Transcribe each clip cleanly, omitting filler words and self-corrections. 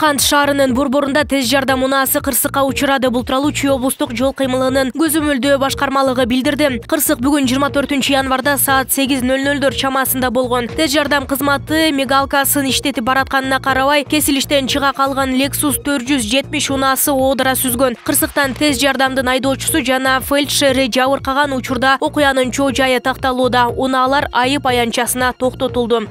Кант шаарынын борборунда тез жардам унаасы кырсыкка учурады. Бул тууралуу Чүй облустук жол кыймылынын көзөмөлдөө башкармалыгы билдирди. Кырсык бүгүн 24 январда саат 8:00 чамасында болгон. Тез жардам кызматы мигалкасын иштетип баратканына карабай, кесилиштен чыга калган Lexus 470 унаасы оодара сүзгөн. Кырсыктан тез жардамдын айдоочусу жана фельдшери жабыркаган учурда окуянын чоо жайы такталууда. Унаалар айып аянтчасына токтотулду.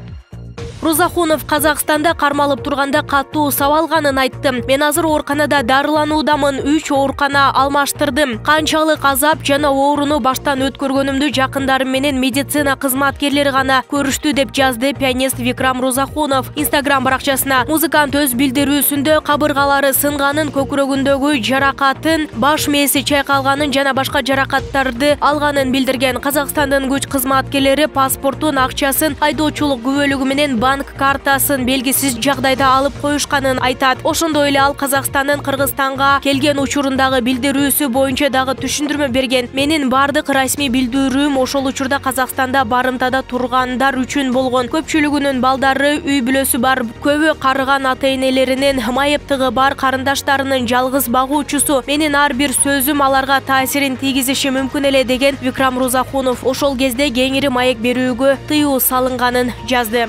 Рузахунов Казакстанда кармалып турганда катуу сабалганын айтты. Мен азыр ооруканада дарылануудамын, 3 оорукана алмаштырдым. Канчалык азап жана ооруну баштан өткөргөнүмдү жакындарым менен медицина кызматкерлери гана көрүштү деп жазды пианист Викрам Рузахунов Instagram баракчасына. Музыкант өз билдирүүсүндө кабыргалары сынганын, көкүрөгүндөгү жаракатын, баш мээси чайкалганын жана башка жаракаттарды алганын билдирген. Казакстандын күч кызматкерлери паспортун, акчасын, айдоочулук күбөлүгү менен банк картасын белгисиз жагдайда алып коюшканын айтат. Ошондой эле ал Казакстандын Кыргызстанга келген учурундагы билдирүүсү боюнча дагы түшүндүрмө берген. Менин бардык расмий билдирүүм ошол учурда Казакстанда барымтада тургандар үчүн болгон. Көпчүлүгүнүн балдары, үй бүлөсү бар, көбү карыган ата-энелеринин, майыптыгы бар карындаштарынын жалгыз багуучусу. Менин ар бир сөзүм аларга таасирин тийгизиши мүмкүн эле деген Викрам Рузахунов ошол кезде кеңири маек берүүгө тыюу салынганын жазды.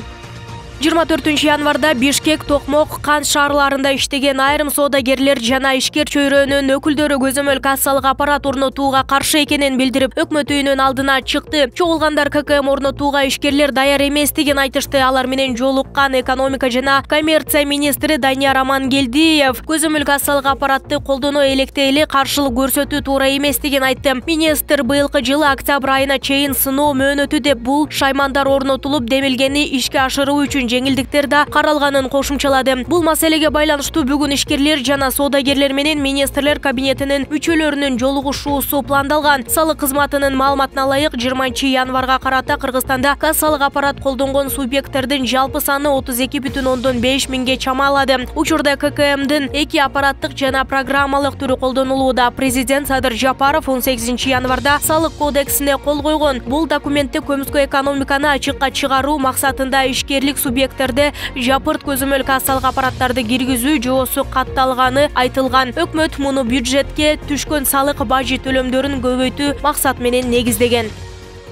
24 январда Бишкек, Токмок, Кант шаарларында иштеген айрым соодагерлер жана ишкер чөйрөнүн өкүлдөрү көзөмөл кассалык аппарат орнотууга каршы экенин билдирип, өкмөт үйүнүн алдына чыкты. Чогулгандар ККМ орнотууга ишкерлер даяр эместигин айтышты. Алар менен жолуккан экономика жана коммерция министри Данияр Амангелдиев көзөмөл кассалык аппаратты колдоно электе эле каршылык көрсөтүү туура эместигин айтты. Министр быйылкы жылы октябрь айына чейин сыноо мөөнөтү деп бул шаймандар орнотулуп, демилгени ишке ашыруу үчүн жеңилдиктер да каралганын кошумчалады. Бул маселеге байланыштуу бүгүн ишкерлер жана соодагерлер менен министрлер кабинетинин мүчөлөрүнүн жолугушуусу пландалган. Салык кызматынын маалыматына ылайык 20 январга карата Кыргызстанда кассалык аппарат колдонгон субъекттердин жалпы саны 32,5 миңге чамалады. Учурда ККМдин 2 аппараттык жана программалык түрү колдонулууда. Президент Садыр Жапаров 18 январда салык кодексине кол койгон. Бул документте көмүскө экономиканы ачыкка чыгаруу максатында ишкерлик субъекттерде жапырт көзөмөл кассалык аппараттарды киргизүү жоосу катталганы айтылган. Өкмөт муну бюджетке түшкөн салык бажы төлөмдөрүн көбөйтүү максат менен негиздеген.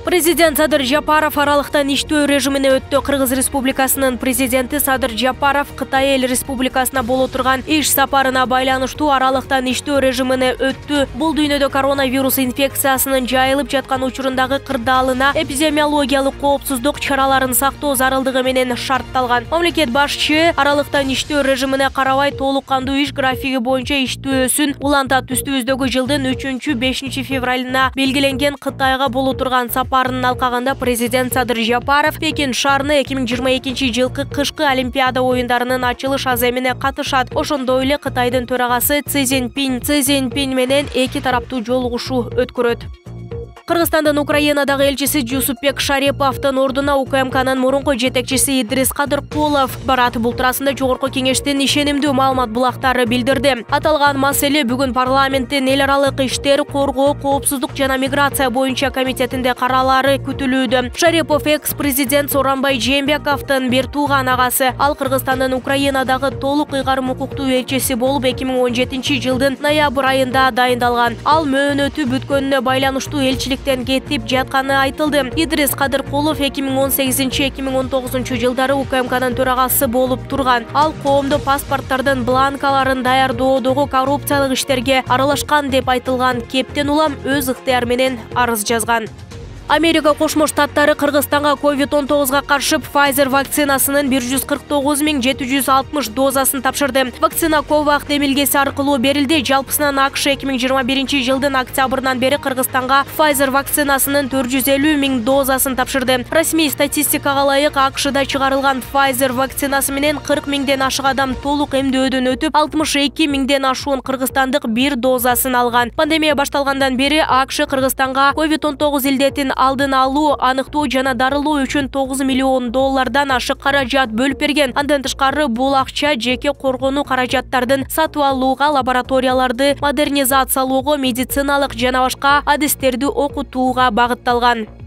Президент Садыр Жапаров аралыктан иштөө режимине өттү. Кыргыз Республикасынын президенти Садыр Жапаров Кытай Эл Республикасына боло турган иш сапарына байланыштуу аралыктан иштөө режимине өттү. Бул дүйнөдө коронавирус инфекциясынын жайылып жаткан учурундагы кырдаалына эпидемиологиялык коопсуздук чараларын сактоо зарылдыгы менен шартталган. Мамлекет башчы аралыктан иштөө режимине карабай толук кандуу иш графиги боюнча иштөөсүн улантат. Үстүбүздөгү жылдын 3-5 февралына белгиленген Кытайга боло турган сапарын алкаганда президент Садыр Жапаров Пекин шаарына 2022 жылкы кышкы Олимпиада оюндарынын ачылыш аземине катышат. Ошондой эле Кытайдын төрагасы Цзи Цзиньпин менен эки тараптуу жолугушуу өткөрөт. Кыргызстандын Украинадагы элчиси Жусупбек Шариповдун ордуна УКМКнын мурунку жетекчиси Идрис Кадыркулов барат. Бул туурасында Жогорку кеңештин ишенимдүү маалымат булактары билдирди. Аталган маселе бүгүн парламенттин эл аралык иштер, коргоо, коопсуздук жана миграция боюнча комитетинде каралары күтүлүүдө. Шарипов экс-президент Сооронбай Жээнбековдун бир тууган агасы. Ал Кыргызстандын Украинадагы толук ыйгарым укуктуу элчиси болуп 2017 жылдын ноябрь айында дайындалган. Ал мөөнөтү бүткөнүнө байланыштуу элчилик кетип жатканы айтылды. Идрис Кадыркулов 2018-2019 жылдары УКМКнын төрагасы болуп турган. Ал коомдо паспорттардын бланкаларын даярдоодогу коррупциялык иштерге аралашкан деп айтылган. Кептен улам өз ыктыяры менен арыз жазган. Америка Кошмо Штаттары Кыргызстанга COVID-19 каршы Pfizer вакцинасынын 149.760 дозасын тапшырды. Вакцина Ковак демилгеси аркылуу берилди. Жалпысынан АКШ 2021 жылдын октябрынан бери Кыргызстанга Pfizer вакцинасынын 450.000 дозасын тапшырды. Расмий статистикага ылайык АКШда чыгарылган Pfizer вакцинасы менен 40 миңден ашык адам толук эмдөөдөн өтүп, 62 миңден ашуун кыргызстандык бир дозасын алган. Пандемия башталгандан бери АКШ Кыргызстанга COVID-19 илдетин алдын алуу, аныктоо жана дарылоо үчүн $9 миллион ашык каражат бөлүп берген. Андан тышкары бул акча жеке коргонуу каражаттардын сатып алууга, лабораторияларды модернизациялоого, медициналык жана башка адистерди окутууга багытталган.